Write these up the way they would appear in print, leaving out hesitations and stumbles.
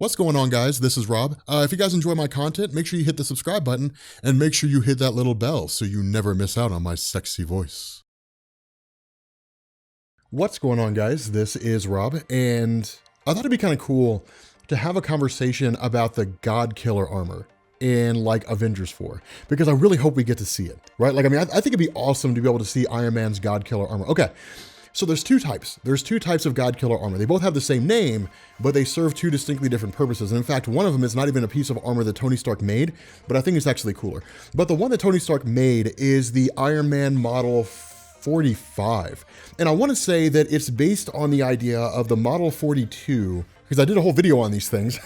What's going on, guys? This is Rob. If you guys enjoy my content, make sure you hit the subscribe button and make sure you hit that little bell so you never miss out on my sexy voice. What's going on, guys? This is Rob, and I thought it'd be kind of cool to have a conversation about the Godkiller armor in like Avengers 4, because I really hope we get to see it, right? Like, I mean, I think it'd be awesome to be able to see Iron Man's Godkiller armor. Okay. So there's two types. There's two types of Godkiller armor. They both have the same name, but they serve two distinctly different purposes. And in fact, one of them is not even a piece of armor that Tony Stark made, but I think it's actually cooler. But the one that Tony Stark made is the Iron Man Model 45. And I want to say that it's based on the idea of the Model 42, because I did a whole video on these things.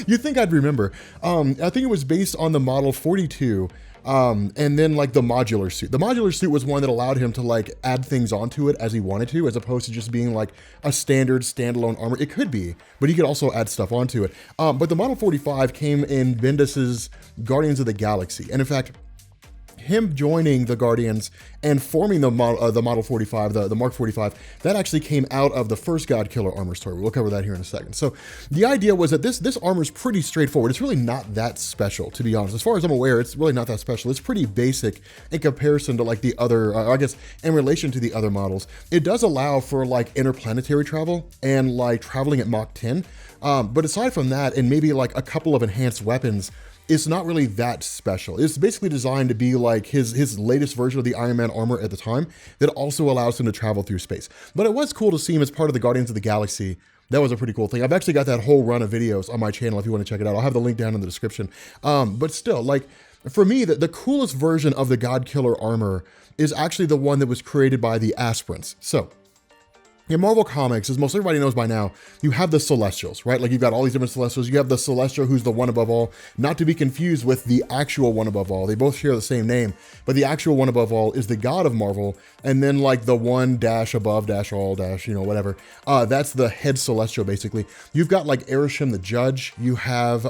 You'd think I'd remember. I think it was based on the Model 42, and then like the modular suit. The modular suit was one that allowed him to like add things onto it as he wanted to, as opposed to just being like a standard standalone armor. It could be, but he could also add stuff onto it. But the Model 45 came in Bendis's Guardians of the Galaxy. And in fact, him joining the Guardians and forming the Model 45, the Mark 45, that actually came out of the first Godkiller armor story. We'll cover that here in a second. So the idea was that this armor is pretty straightforward. It's really not that special, to be honest. As far as I'm aware, it's really not that special. It's pretty basic in comparison to like the other, I guess, in relation to the other models. It does allow for like interplanetary travel and like traveling at Mach 10. But aside from that, and maybe like a couple of enhanced weapons, it's not really that special. It's basically designed to be like his latest version of the Iron Man armor at the time that also allows him to travel through space. But it was cool to see him as part of the Guardians of the Galaxy. That was a pretty cool thing. I've actually got that whole run of videos on my channel if you want to check it out. I'll have the link down in the description. But still, like, for me, the coolest version of the Godkiller armor is actually the one that was created by the Aspirants. So, in Marvel Comics, as most everybody knows by now, you have the Celestials, right? Like, you've got all these different Celestials. You have the Celestial, who's the one above all, not to be confused with the actual one above all. They both share the same name, but the actual one above all is the god of Marvel, and then like the one dash above dash all dash, you know, whatever. That's the head Celestial, basically. You've got like Erisham the Judge. You have,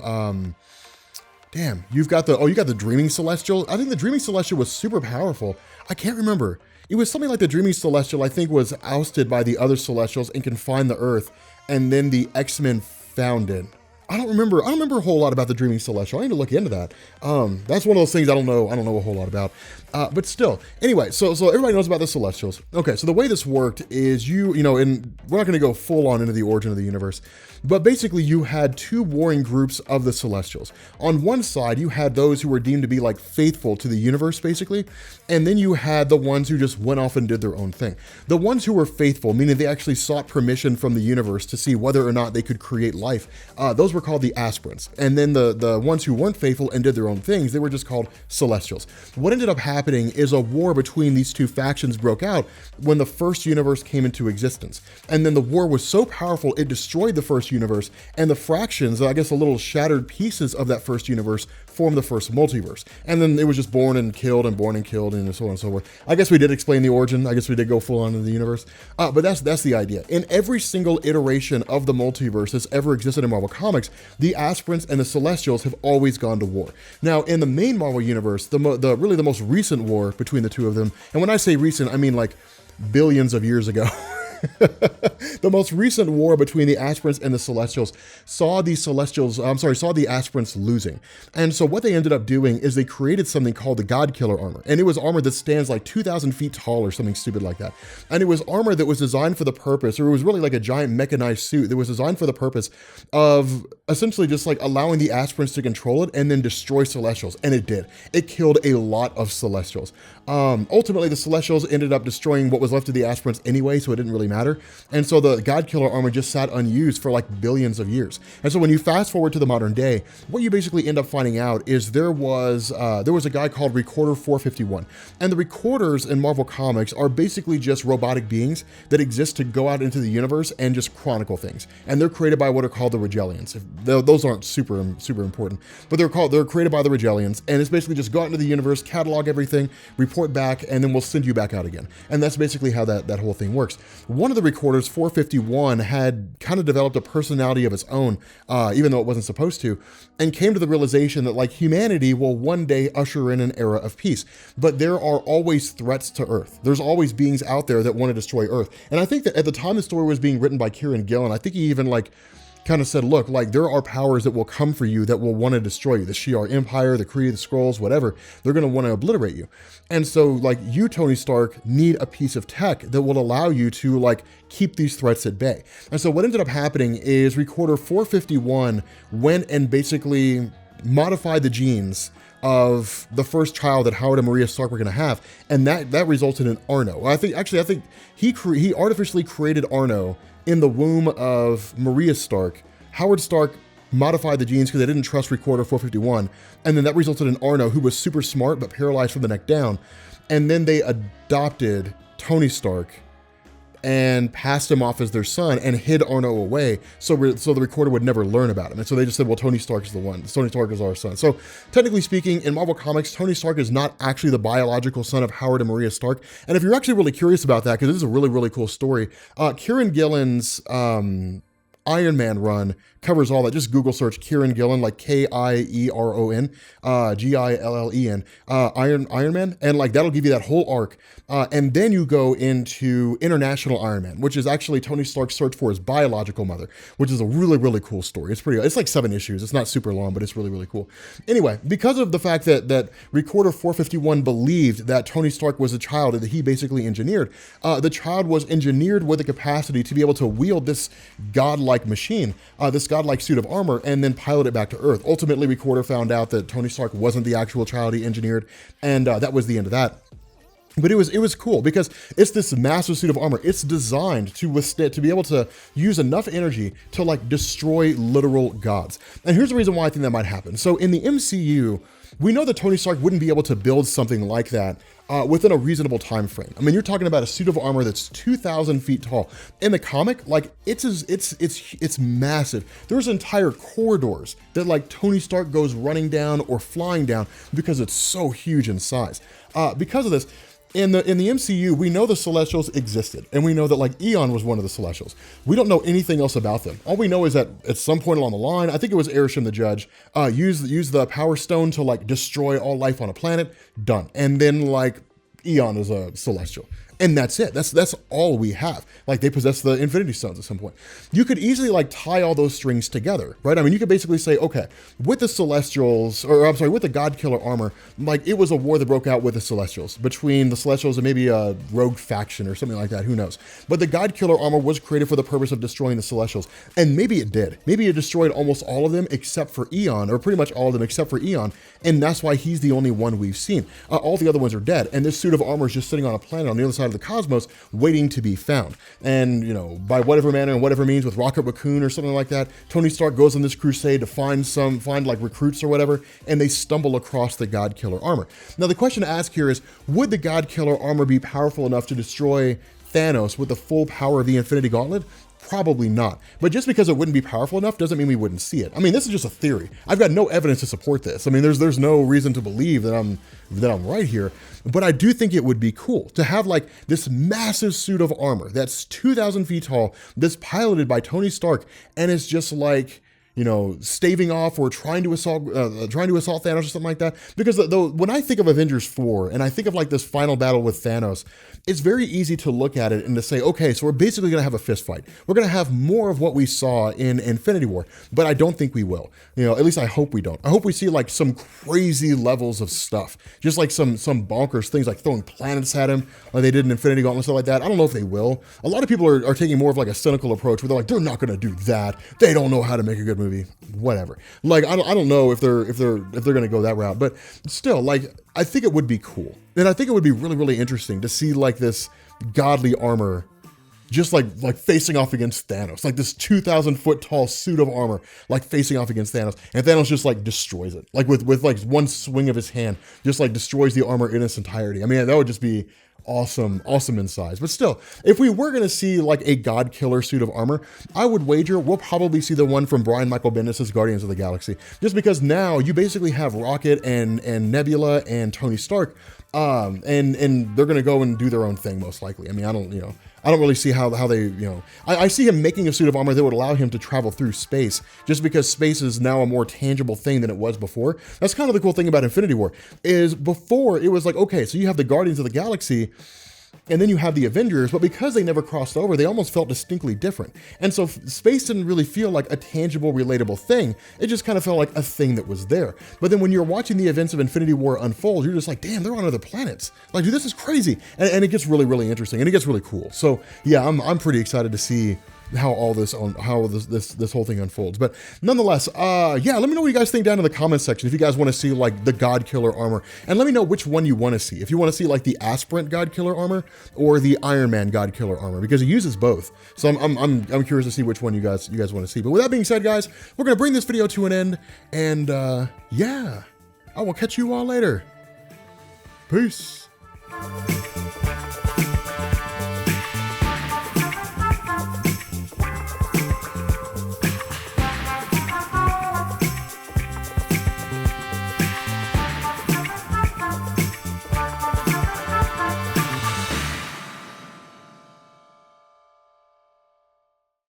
you've got you got the Dreaming Celestial. I think the Dreaming Celestial was super powerful. I can't remember. It was something like the Dreaming Celestial, I think, was ousted by the other Celestials and confined the Earth, and then the X-Men found it. I don't remember a whole lot about the Dreaming Celestial. I need to look into that. That's one of those things I don't know a whole lot about. But still, anyway, so everybody knows about the Celestials. Okay, so the way this worked is and we're not going to go full on into the origin of the universe, but basically you had two warring groups of the Celestials. On one side, you had those who were deemed to be like faithful to the universe, basically, and then you had the ones who just went off and did their own thing. The ones who were faithful, meaning they actually sought permission from the universe to see whether or not they could create life, those were called the Aspirants. And then the ones who weren't faithful and did their own things, they were just called Celestials. What ended up happening is a war between these two factions broke out when the first universe came into existence. And then the war was so powerful, it destroyed the first universe, and the fractions, I guess the little shattered pieces of that first universe, formed the first multiverse. And then it was just born and killed, and so on and so forth. I guess we did explain the origin. I guess we did go full on into the universe. But that's the idea. In every single iteration of the multiverse that's ever existed in Marvel Comics, the Aspirants and the Celestials have always gone to war. Now, in the main Marvel universe, really the most recent war between the two of them, and when I say recent, I mean like billions of years ago. The most recent war between the Aspirants and the Celestials saw the Aspirants losing. And so what they ended up doing is they created something called the Godkiller armor. And it was armor that stands like 2,000 feet tall or something stupid like that. And it was armor that was designed for the purpose, or it was really like a giant mechanized suit that was designed for the purpose of essentially just like allowing the Aspirants to control it and then destroy Celestials. And it did. It killed a lot of Celestials. Ultimately, the Celestials ended up destroying what was left of the Aspirants anyway, so it didn't really matter. And so the Godkiller armor just sat unused for like billions of years. And so when you fast forward to the modern day, what you basically end up finding out is there was a guy called Recorder 451. And the Recorders in Marvel Comics are basically just robotic beings that exist to go out into the universe and just chronicle things. And they're created by what are called the Regelians. Those aren't super important, but they're created by the Regelians. And it's basically just go out into the universe, catalog everything, report back, and then we'll send you back out again. And that's basically how that whole thing works. One of the Recorders, 451, had kind of developed a personality of its own, even though it wasn't supposed to, and came to the realization that like humanity will one day usher in an era of peace. But there are always threats to Earth. There's always beings out there that want to destroy Earth. And I think that at the time the story was being written by Kieran Gillen, I think he even like kind of said, look, like there are powers that will come for you that will want to destroy you. The Shi'ar Empire, the Kree, the Skrulls, whatever, they're going to want to obliterate you. And so like you, Tony Stark, need a piece of tech that will allow you to like keep these threats at bay. And so what ended up happening is Recorder 451 went and basically modified the genes of the first child that Howard and Maria Stark were going to have, and that resulted in Arno. I think he artificially created Arno in the womb of Maria Stark. Howard Stark modified the genes because they didn't trust Recorder 451, and then that resulted in Arno, who was super smart but paralyzed from the neck down. And then they adopted Tony Stark and passed him off as their son and hid Arno away so the Recorder would never learn about him. And so they just said, well, Tony Stark is the one. Tony Stark is our son. So technically speaking, in Marvel Comics, Tony Stark is not actually the biological son of Howard and Maria Stark. And if you're actually really curious about that, because this is a really, really cool story, Kieran Gillen's Iron Man run covers all that. Just Google search Kieran Gillen, like Kieron, Gillen, Iron Man, and like that'll give you that whole arc. And then you go into International Iron Man, which is actually Tony Stark's search for his biological mother, which is a really, really cool story. It's like 7 issues. It's not super long, but it's really, really cool. Anyway, because of the fact that Recorder 451 believed that Tony Stark was a child that he basically engineered, the child was engineered with the capacity to be able to wield this godlike machine, this godlike suit of armor, and then pilot it back to Earth. Ultimately, Recorder found out that Tony Stark wasn't the actual child he engineered, and that was the end of that. But it was cool because it's this massive suit of armor. It's designed to withstand, to be able to use enough energy to like destroy literal gods. And here's the reason why I think that might happen. So in the MCU, we know that Tony Stark wouldn't be able to build something like that within a reasonable time frame. I mean, you're talking about a suit of armor that's 2,000 feet tall. In the comic, like it's massive. There's entire corridors that like Tony Stark goes running down or flying down because it's so huge in size. Because of this, in the MCU, we know the Celestials existed, and we know that like Eon was one of the Celestials. We don't know anything else about them. All we know is that at some point along the line, I think it was Arishem the Judge, used the Power Stone to like destroy all life on a planet. Done. And then like Eon is a Celestial. And that's it. That's all we have. Like they possess the Infinity Stones at some point. You could easily like tie all those strings together, right? I mean, you could basically say, okay, with the Celestials, or I'm sorry, with the Godkiller armor, like it was a war that broke out with the Celestials, between the Celestials and maybe a rogue faction or something like that, who knows? But the Godkiller armor was created for the purpose of destroying the Celestials. And maybe it did. Maybe it destroyed almost all of them except for Eon, or pretty much all of them except for Eon. And that's why he's the only one we've seen. All the other ones are dead. And this suit of armor is just sitting on a planet on the other side of the cosmos waiting to be found. And, you know, by whatever manner and whatever means, with Rocket Raccoon or something like that, Tony Stark goes on this crusade to find like recruits or whatever, and they stumble across the Godkiller armor. Now, the question to ask here is, would the Godkiller armor be powerful enough to destroy Thanos with the full power of the Infinity Gauntlet? Probably not. But just because it wouldn't be powerful enough doesn't mean we wouldn't see it. I mean, this is just a theory. I've got no evidence to support this. I mean, there's no reason to believe that I'm right here. But I do think it would be cool to have like this massive suit of armor that's 2,000 feet tall, that's piloted by Tony Stark, and it's just like, you know, staving off or trying to assault Thanos or something like that. Because when I think of Avengers 4 and I think of like this final battle with Thanos, it's very easy to look at it and to say, okay, so we're basically going to have a fist fight. We're going to have more of what we saw in Infinity War, but I don't think we will. You know, at least I hope we don't. I hope we see like some crazy levels of stuff, just like some bonkers things like throwing planets at him like they did in Infinity Gauntlet and stuff like that. I don't know if they will. A lot of people are taking more of like a cynical approach where they're like, they're not going to do that. They don't know how to make a good movie. Whatever. Like I don't know if they're going to go that route, but still, like I think it would be cool, and I think it would be really, really interesting to see like this godly armor just like facing off against Thanos, like this 2,000 foot tall suit of armor, like facing off against Thanos, and Thanos just like destroys it, like with like one swing of his hand, just like destroys the armor in its entirety. I mean, that would just be awesome in size. But still, if we were going to see like a Godkiller suit of armor, I would wager we'll probably see the one from Brian Michael Bendis' Guardians of the Galaxy, just because now you basically have Rocket and Nebula and Tony Stark, and they're going to go and do their own thing most likely. I mean, I don't really see how they, you know, I see him making a suit of armor that would allow him to travel through space, just because space is now a more tangible thing than it was before. That's kind of the cool thing about Infinity War, is before it was like, okay, so you have the Guardians of the Galaxy, and then you have the Avengers, but because they never crossed over, they almost felt distinctly different. And so space didn't really feel like a tangible, relatable thing. It just kind of felt like a thing that was there. But then when you're watching the events of Infinity War unfold, you're just like, damn, they're on other planets. Like, dude, this is crazy. And it gets really, really interesting, and it gets really cool. So yeah, I'm pretty excited to see how this whole thing unfolds. But nonetheless, yeah, let me know what you guys think down in the comments section if you guys want to see like the Godkiller armor, and let me know which one you want to see. If you want to see like the Aspirant Godkiller armor or the Iron Man Godkiller armor, because he uses both. So I'm curious to see which one you guys want to see. But with that being said, guys, we're gonna bring this video to an end, and yeah, I will catch you all later. Peace.